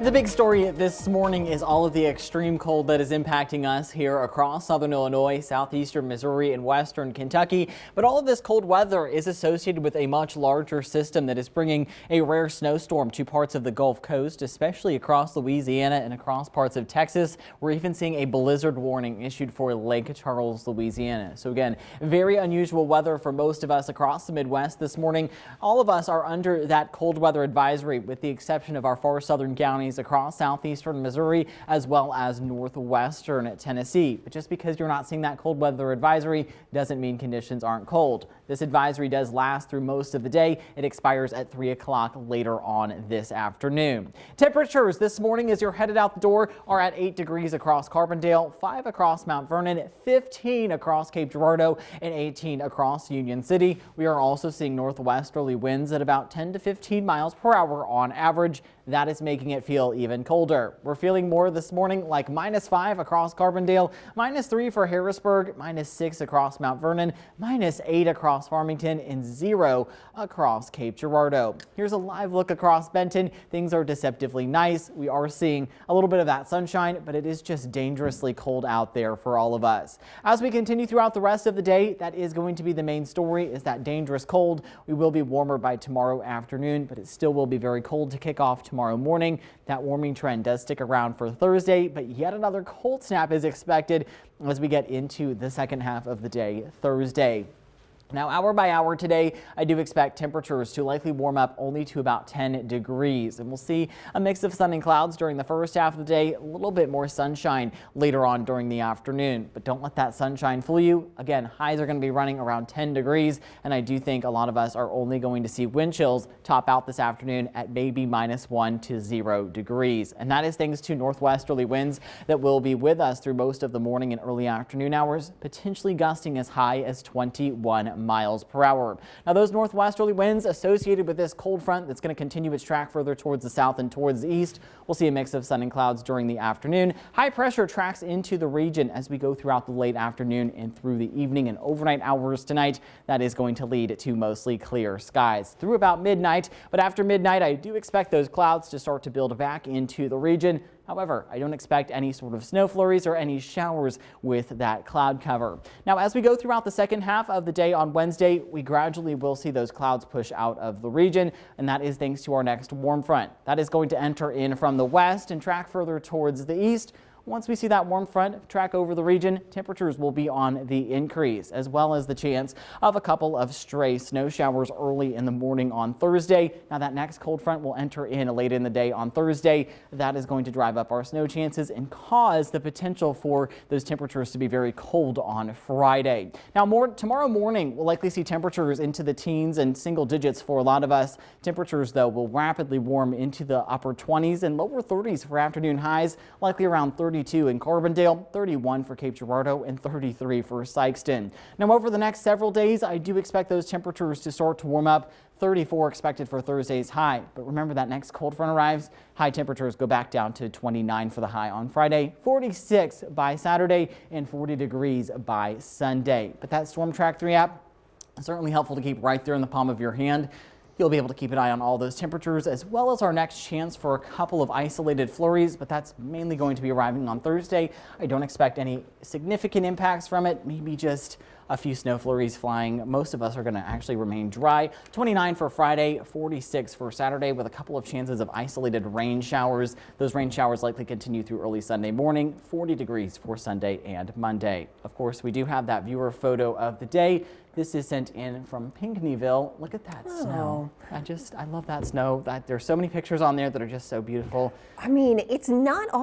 The big story this morning is all of the extreme cold that is impacting us here across southern Illinois, southeastern Missouri, and western Kentucky. But all of this cold weather is associated with a much larger system that is bringing a rare snowstorm to parts of the Gulf Coast, especially across Louisiana and across parts of Texas. We're even seeing a blizzard warning issued for Lake Charles, Louisiana. So again, very unusual weather for most of us across the Midwest this morning. All of us are under that cold weather advisory, with the exception of our far southern counties across southeastern Missouri as well as northwestern Tennessee. But just because you're not seeing that cold weather advisory doesn't mean conditions aren't cold. This advisory does last through most of the day. It expires at 3 o'clock later on this afternoon. Temperatures this morning as you're headed out the door are at 8 degrees across Carbondale, 5 across Mount Vernon, 15 across Cape Girardeau, and 18 across Union City. We are also seeing northwesterly winds at about 10 to 15 miles per hour on average. That is making it feel even colder. We're feeling more this morning like -5 across Carbondale, -3 for Harrisburg, -6 across Mount Vernon, -8 across Farmington, and 0 across Cape Girardeau. Here's a live look across Benton. Things are deceptively nice. We are seeing a little bit of that sunshine, but it is just dangerously cold out there for all of us. As we continue throughout the rest of the day, that is going to be the main story, is that dangerous cold. We will be warmer by tomorrow afternoon, but it still will be very cold to kick off tomorrow morning. That warming trend does stick around for Thursday, but yet another cold snap is expected as we get into the second half of the day Thursday. Now, hour by hour today, I do expect temperatures to likely warm up only to about 10 degrees. And we'll see a mix of sun and clouds during the first half of the day, a little bit more sunshine later on during the afternoon. But don't let that sunshine fool you. Again, highs are going to be running around 10 degrees. And I do think a lot of us are only going to see wind chills top out this afternoon at maybe -1 to 0 degrees. And that is thanks to northwesterly winds that will be with us through most of the morning and early afternoon hours, potentially gusting as high as 21 miles per hour. Now, those northwesterly winds associated with this cold front that's going to continue its track further towards the south and towards the east. We'll see a mix of sun and clouds during the afternoon. High pressure tracks into the region as we go throughout the late afternoon and through the evening and overnight hours tonight. That is going to lead to mostly clear skies through about midnight. But after midnight, I do expect those clouds to start to build back into the region. However, I don't expect any sort of snow flurries or any showers with that cloud cover. Now, as we go throughout the second half of the day on Wednesday, we gradually will see those clouds push out of the region, and that is thanks to our next warm front. That is going to enter in from the west and track further towards the east. Once we see that warm front track over the region, temperatures will be on the increase, as well as the chance of a couple of stray snow showers early in the morning on Thursday. Now, that next cold front will enter in late in the day on Thursday. That is going to drive up our snow chances and cause the potential for those temperatures to be very cold on Friday. Now, tomorrow morning, we'll likely see temperatures into the teens and single digits for a lot of us. Temperatures, though, will rapidly warm into the upper 20s and lower 30s for afternoon highs, likely around 32 in Carbondale, 31 for Cape Girardeau, and 33 for Sikeston. Now, over the next several days, I do expect those temperatures to start to warm up. 34 expected for Thursday's high. But remember, that next cold front arrives, high temperatures go back down to 29 for the high on Friday, 46 by Saturday, and 40 degrees by Sunday. But that Storm Track 3 app is certainly helpful to keep right there in the palm of your hand. You'll be able to keep an eye on all those temperatures, as well as our next chance for a couple of isolated flurries, but that's mainly going to be arriving on Thursday. I don't expect any significant impacts from it, maybe just a few snow flurries flying. Most of us are going to actually remain dry. 29 for Friday, 46 for Saturday, with a couple of chances of isolated rain showers. Those rain showers likely continue through early Sunday morning. 40 degrees for Sunday and Monday. Of course, we do have that viewer photo of the day. This is sent in from Pinckneyville. Look at that snow. I love that snow. There's so many pictures on there that are just so beautiful. I mean, it's not often